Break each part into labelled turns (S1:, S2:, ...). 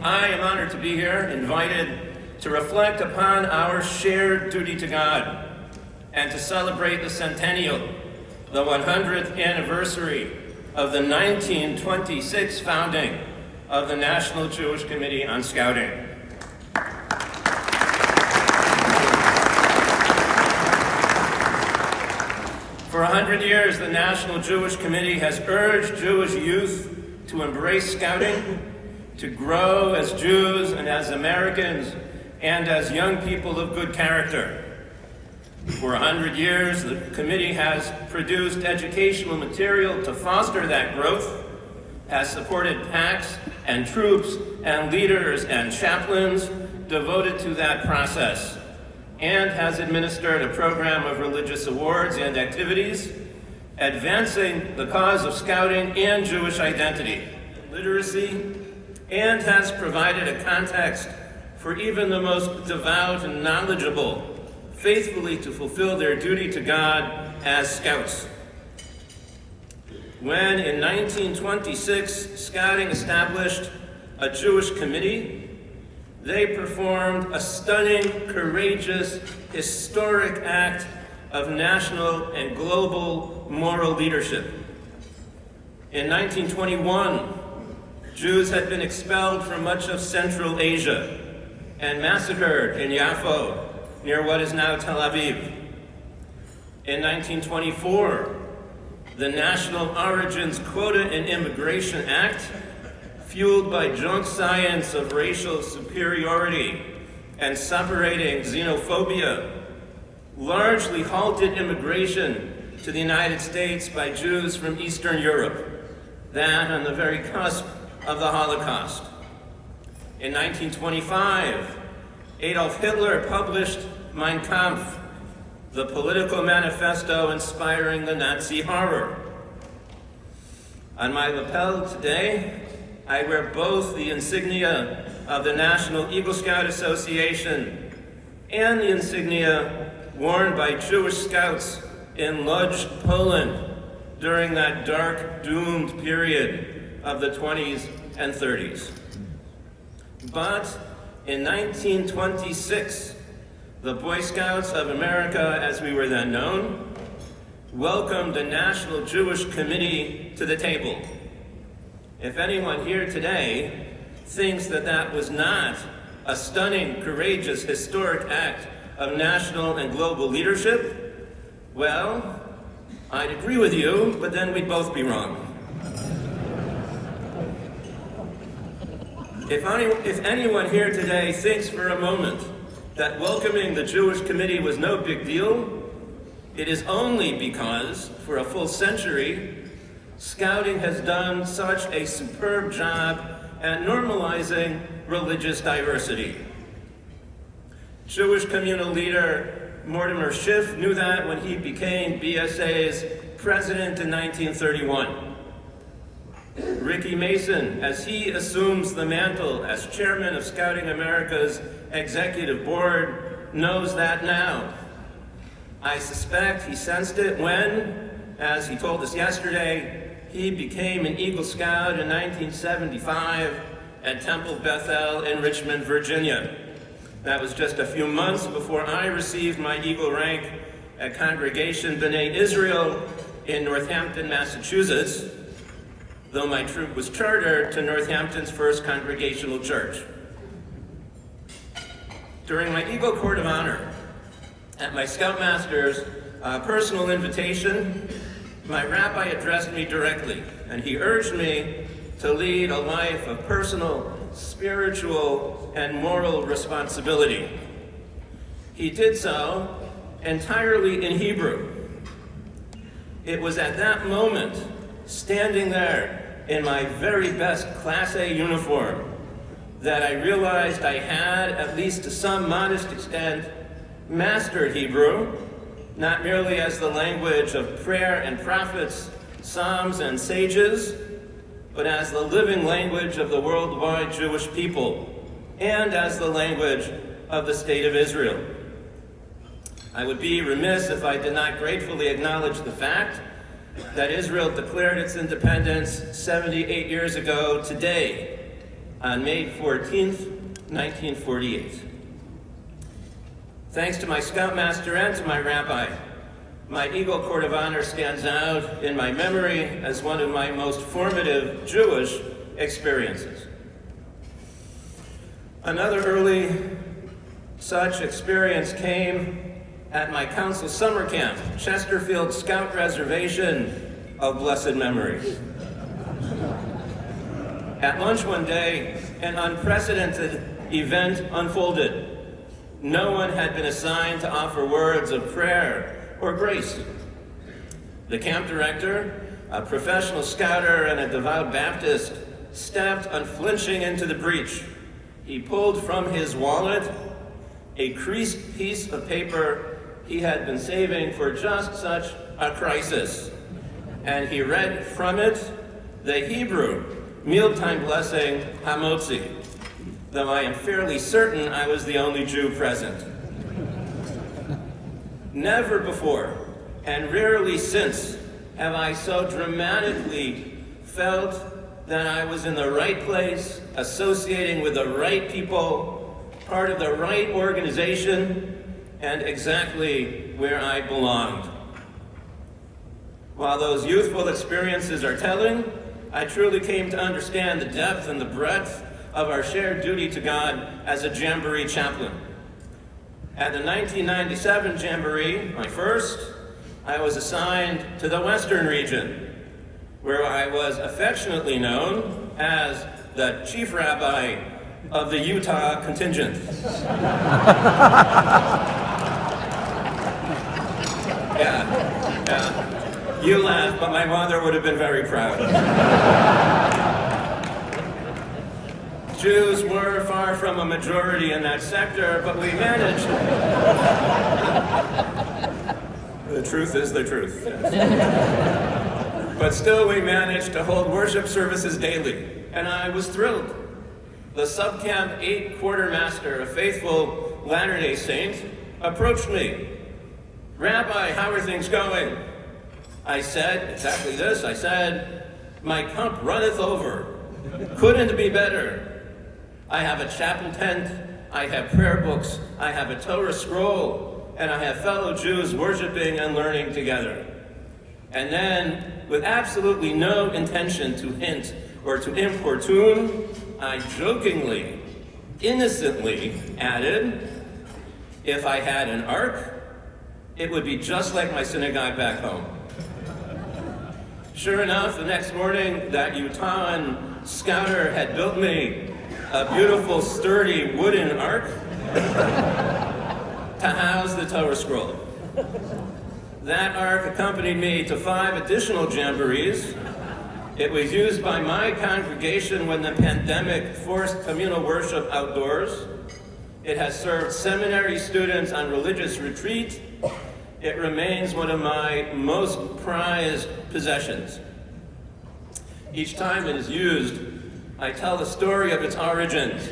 S1: I am honored to be here, invited to reflect upon our shared duty to God and to celebrate the centennial, the 100th anniversary of the 1926 founding of the National Jewish Committee on Scouting. For 100 years, the National Jewish Committee has urged Jewish youth to embrace Scouting, to grow as Jews and as Americans and as young people of good character. For 100 years, the committee has produced educational material to foster that growth, has supported PACs and troops and leaders and chaplains devoted to that process, and has administered a program of religious awards and activities, advancing the cause of Scouting and Jewish identity, literacy, and has provided a context for even the most devout and knowledgeable faithfully to fulfill their duty to God as Scouts. When in 1926 Scouting established a Jewish committee, they performed a stunning, courageous, historic act of national and global moral leadership. In 1921, Jews had been expelled from much of Central Asia and massacred in Yaffo, near what is now Tel Aviv. In 1924, the National Origins Quota and Immigration Act, fueled by junk science of racial superiority and separating xenophobia, largely halted immigration to the United States by Jews from Eastern Europe, that on the very cusp of the Holocaust. In 1925, Adolf Hitler published Mein Kampf, the political manifesto inspiring the Nazi horror. On my lapel today, I wear both the insignia of the National Eagle Scout Association and the insignia worn by Jewish Scouts in Lodz, Poland during that dark, doomed period of the 20s and 30s. But in 1926, the Boy Scouts of America, as we were then known, welcomed a National Jewish Committee to the table. If anyone here today thinks that that was not a stunning, courageous, historic act of national and global leadership, well, I'd agree with you, but then we'd both be wrong. If anyone here today thinks for a moment that welcoming the Jewish Committee was no big deal, it is only because, for a full century, Scouting has done such a superb job at normalizing religious diversity. Jewish communal leader Mortimer Schiff knew that when he became BSA's president in 1931. Ricky Mason, as he assumes the mantle as chairman of Scouting America's executive board, knows that now. I suspect he sensed it when, as he told us yesterday, he became an Eagle Scout in 1975 at Temple Bethel in Richmond, Virginia. That was just a few months before I received my Eagle rank at Congregation B'nai Israel in Northampton, Massachusetts, though my troop was chartered to Northampton's First Congregational Church. During my Eagle Court of Honor, at my Scoutmaster's personal invitation, my rabbi addressed me directly, and he urged me to lead a life of personal, spiritual, and moral responsibility. He did so entirely in Hebrew. It was at that moment, standing there in my very best Class A uniform, that I realized I had, at least to some modest extent, mastered Hebrew, not merely as the language of prayer and prophets, psalms and sages, but as the living language of the worldwide Jewish people, and as the language of the State of Israel. I would be remiss if I did not gratefully acknowledge the fact that Israel declared its independence 78 years ago today, on May 14th, 1948. Thanks to my scoutmaster and to my rabbi, my Eagle Court of Honor stands out in my memory as one of my most formative Jewish experiences. Another early such experience came at my council summer camp, Chesterfield Scout Reservation of blessed memory. At lunch one day, an unprecedented event unfolded. No one had been assigned to offer words of prayer or grace. The camp director, a professional scouter and a devout Baptist, stepped unflinching into the breach. He pulled from his wallet a creased piece of paper he had been saving for just such a crisis. And he read from it the Hebrew mealtime blessing, Hamotzi, though I am fairly certain I was the only Jew present. Never before, and rarely since, have I so dramatically felt that I was in the right place, associating with the right people, part of the right organization, and exactly where I belonged. While those youthful experiences are telling, I truly came to understand the depth and the breadth of our shared duty to God as a Jamboree chaplain. At the 1997 Jamboree, my first, I was assigned to the Western region, where I was affectionately known as the Chief Rabbi of the Utah contingent. Yeah. You laugh, but my mother would have been very proud. Jews were far from a majority in that sector, but we managed. The truth is the truth. But still, we managed to hold worship services daily, and I was thrilled. The subcamp 8 quartermaster, a faithful Latter-day Saint, approached me. "Rabbi, how are things going?" I said exactly this. I said, "My cup runneth over. Couldn't be better. I have a chapel tent, I have prayer books, I have a Torah scroll, and I have fellow Jews worshiping and learning together." And then, with absolutely no intention to hint or to importune, I jokingly, innocently added, "If I had an ark, it would be just like my synagogue back home." Sure enough, the next morning, that Utahn scouter had built me a beautiful, sturdy wooden ark to house the Torah scroll. That ark accompanied me to 5 additional jamborees. It was used by my congregation when the pandemic forced communal worship outdoors. It has served seminary students on religious retreat. It remains one of my most prized possessions. Each time it is used, I tell the story of its origins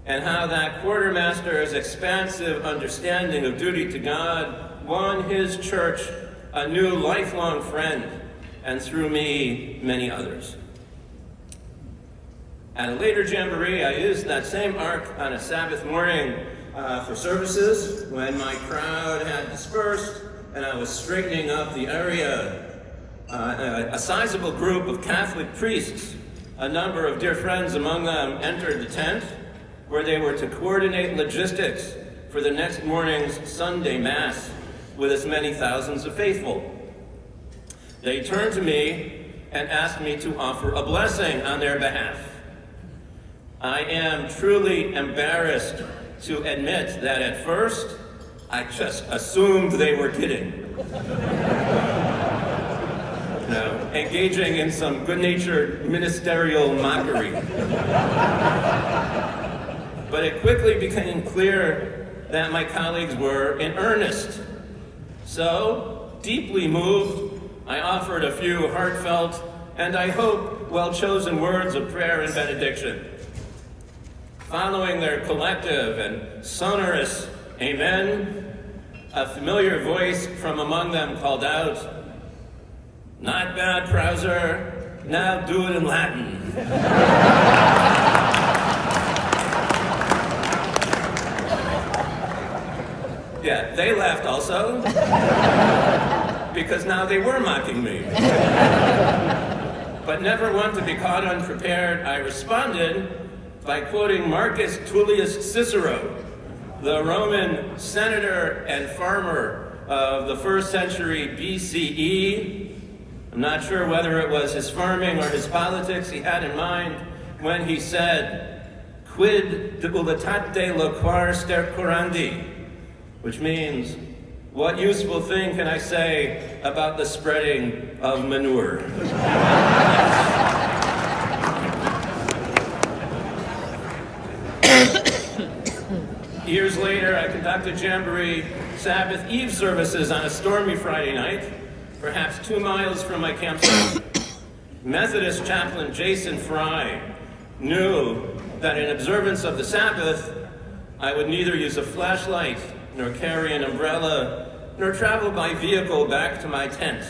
S1: and how that quartermaster's expansive understanding of duty to God won his church a new lifelong friend, and through me, many others. At a later jamboree, I used that same ark on a Sabbath morning for services when my crowd had dispersed and I was straightening up the area. A sizable group of Catholic priests, a number of dear friends among them, entered the tent where they were to coordinate logistics for the next morning's Sunday Mass with as many thousands of faithful. They turned to me and asked me to offer a blessing on their behalf. I am truly embarrassed to admit that at first, I just assumed they were kidding. Engaging in some good-natured ministerial mockery. But it quickly became clear that my colleagues were in earnest. So, deeply moved, I offered a few heartfelt and I hope well-chosen words of prayer and benediction. Following their collective and sonorous amen, a familiar voice from among them called out, "Not bad, Prouser. Now do it in Latin." Yeah, they laughed also, because now they were mocking me. But never one to be caught unprepared, I responded by quoting Marcus Tullius Cicero, the Roman senator and farmer of the 1st century BCE. I'm not sure whether it was his farming or his politics he had in mind when he said, "Quid debilitate loquar stercorandi," which means, what useful thing can I say about the spreading of manure? Years later, I conducted Jamboree Sabbath Eve services on a stormy Friday night, perhaps 2 miles from my campsite. Methodist chaplain Jason Fry knew that in observance of the Sabbath, I would neither use a flashlight, nor carry an umbrella, nor travel by vehicle back to my tent.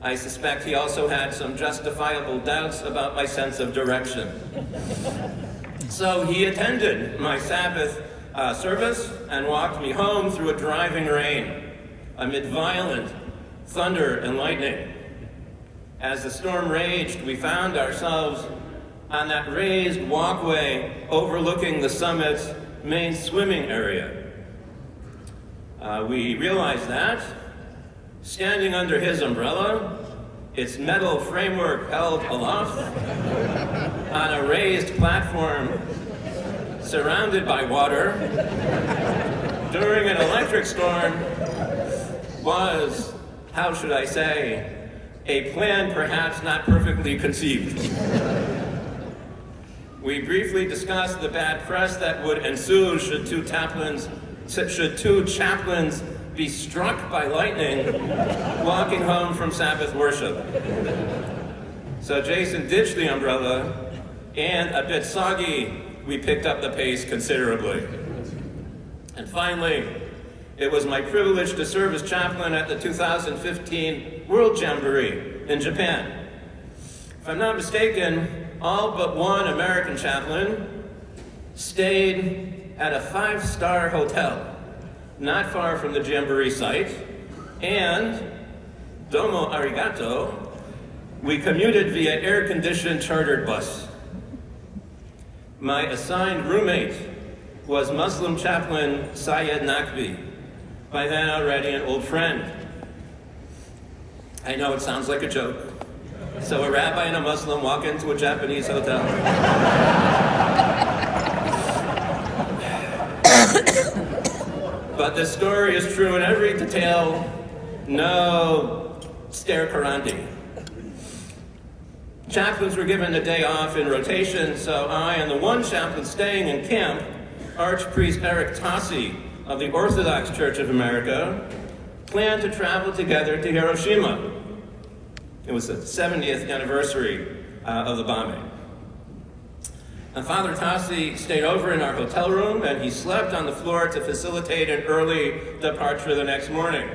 S1: I suspect he also had some justifiable doubts about my sense of direction. So he attended my Sabbath service and walked me home through a driving rain amid violent thunder and lightning. As the storm raged, we found ourselves on that raised walkway overlooking the summit's main swimming area. We realized that, standing under his umbrella, its metal framework held aloft on a raised platform surrounded by water during an electric storm, was, how should I say, a plan perhaps not perfectly conceived. We briefly discussed the bad press that would ensue should two chaplains be struck by lightning walking home from Sabbath worship. So Jason ditched the umbrella, and a bit soggy, we picked up the pace considerably. And finally, it was my privilege to serve as chaplain at the 2015 World Jamboree in Japan. If I'm not mistaken, all but one American chaplain stayed at a 5-star hotel not far from the Jamboree site, and, domo arigato, we commuted via air-conditioned chartered bus. My assigned roommate was Muslim chaplain Syed Naqvi, by then already an old friend. I know it sounds like a joke. So a rabbi and a Muslim walk into a Japanese hotel. But the story is true in every detail. No stercorandi. Chaplains were given a day off in rotation, so I and the one chaplain staying in camp, Archpriest Eric Tossi of the Orthodox Church of America, planned to travel together to Hiroshima. It was the 70th anniversary of the bombing. And Father Tossi stayed over in our hotel room, and he slept on the floor to facilitate an early departure the next morning.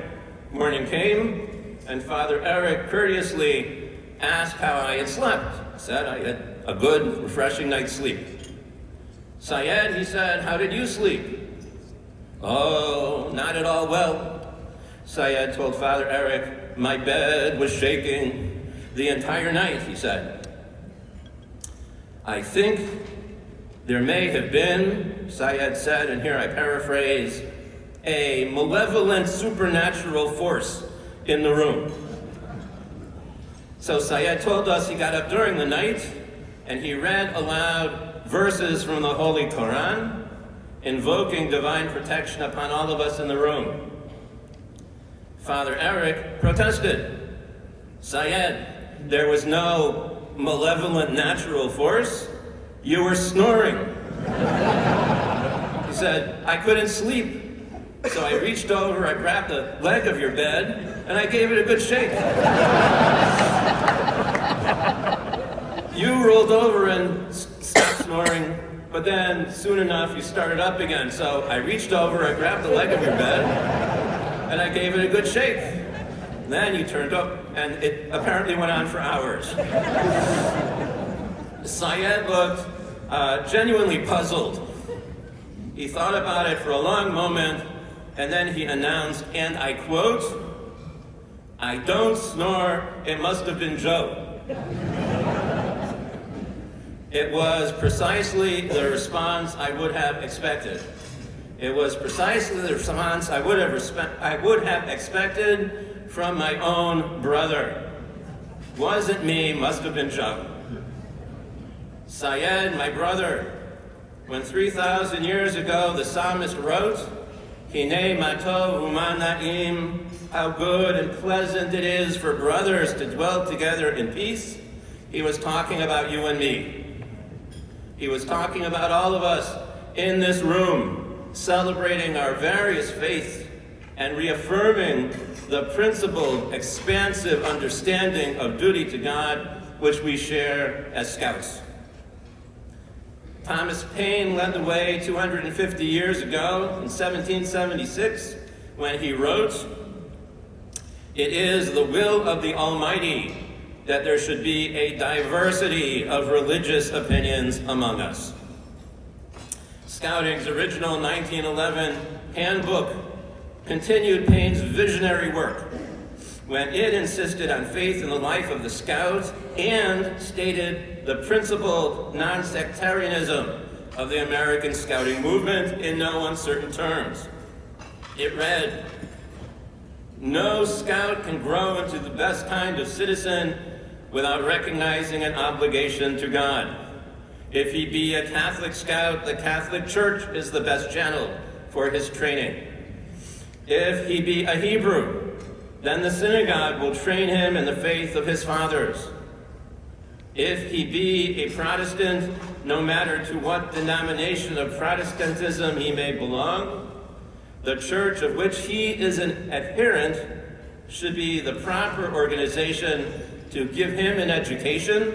S1: Morning came, and Father Eric courteously asked how I had slept. I said I had a good, refreshing night's sleep. Syed, he said, how did you sleep? Oh, not at all well. Syed told Father Eric, my bed was shaking the entire night, he said. I think there may have been, Syed said, and here I paraphrase, a malevolent supernatural force in the room. So Syed told us he got up during the night and he read aloud verses from the Holy Quran, invoking divine protection upon all of us in the room. Father Eric protested. Syed, there was no malevolent natural force. You were snoring. He said, I couldn't sleep. So I reached over, I grabbed the leg of your bed, and I gave it a good shake. You rolled over and stopped snoring but then soon enough you started up again. So I reached over, I grabbed the leg of your bed, and I gave it a good shake. Then you turned up, and it apparently went on for hours. Syed looked genuinely puzzled. He thought about it for a long moment, and then he announced, and I quote, "I don't snore, it must have been Joe." It was precisely the response I would have expected. It was precisely the response I would have expected from my own brother. Wasn't me, must have been Joe. Syed, my brother, when 3,000 years ago the psalmist wrote, "Hinei ma tov u'ma na'im," how good and pleasant it is for brothers to dwell together in peace, he was talking about you and me. He was talking about all of us in this room, celebrating our various faiths and reaffirming the principled, expansive understanding of duty to God, which we share as Scouts. Thomas Paine led the way 250 years ago in 1776 when he wrote, "It is the will of the Almighty that there should be a diversity of religious opinions among us." Scouting's original 1911 handbook continued Paine's visionary work when it insisted on faith in the life of the Scout and stated the principled non-sectarianism of the American Scouting movement in no uncertain terms. It read, "No Scout can grow into the best kind of citizen without recognizing an obligation to God. If he be a Catholic Scout, the Catholic Church is the best channel for his training. If he be a Hebrew, then the synagogue will train him in the faith of his fathers. If he be a Protestant, no matter to what denomination of Protestantism he may belong, the church of which he is an adherent should be the proper organization to give him an education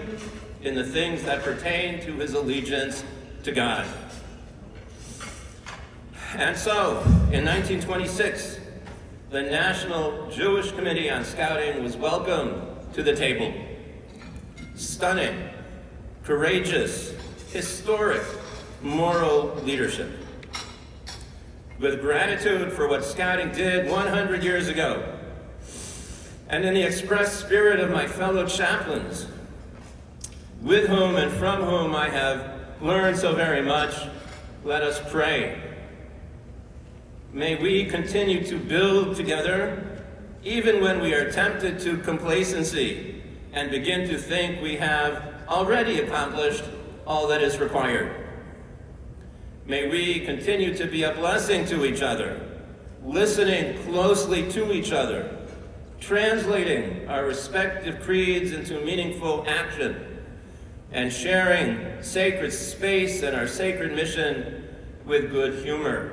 S1: in the things that pertain to his allegiance to God." And so, in 1926, the National Jewish Committee on Scouting was welcomed to the table. Stunning, courageous, historic, moral leadership. With gratitude for what Scouting did 100 years ago, and in the express spirit of my fellow chaplains, with whom and from whom I have learned so very much, let us pray. May we continue to build together, even when we are tempted to complacency and begin to think we have already accomplished all that is required. May we continue to be a blessing to each other, listening closely to each other, translating our respective creeds into meaningful action, and sharing sacred space and our sacred mission with good humor.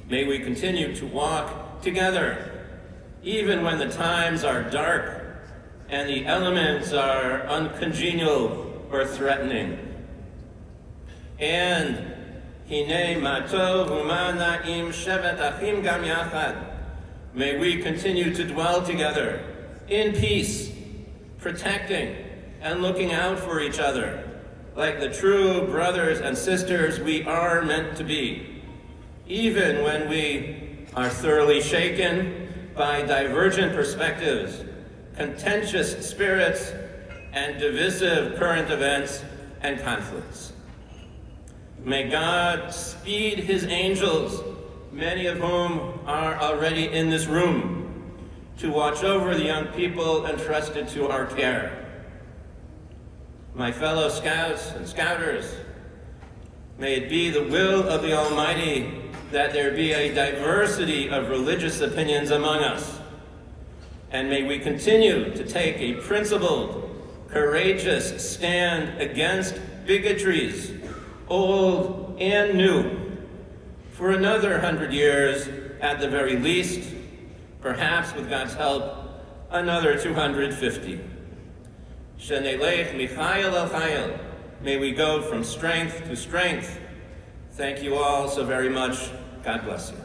S1: May we continue to walk together, even when the times are dark and the elements are uncongenial or threatening. And Hinei ma tov u'ma na'im shevet achim gam yachad. May we continue to dwell together in peace, protecting and looking out for each other, like the true brothers and sisters we are meant to be, even when we are thoroughly shaken by divergent perspectives, contentious spirits, and divisive current events and conflicts. May God speed his angels, many of whom are already in this room, to watch over the young people entrusted to our care. My fellow Scouts and Scouters, may it be the will of the Almighty that there be a diversity of religious opinions among us, and may we continue to take a principled, courageous stand against bigotries, old and new, for another 100 years at the very least, perhaps with God's help, another 250. Shenelech Michael El Chayil, may we go from strength to strength. Thank you all so very much. God bless you.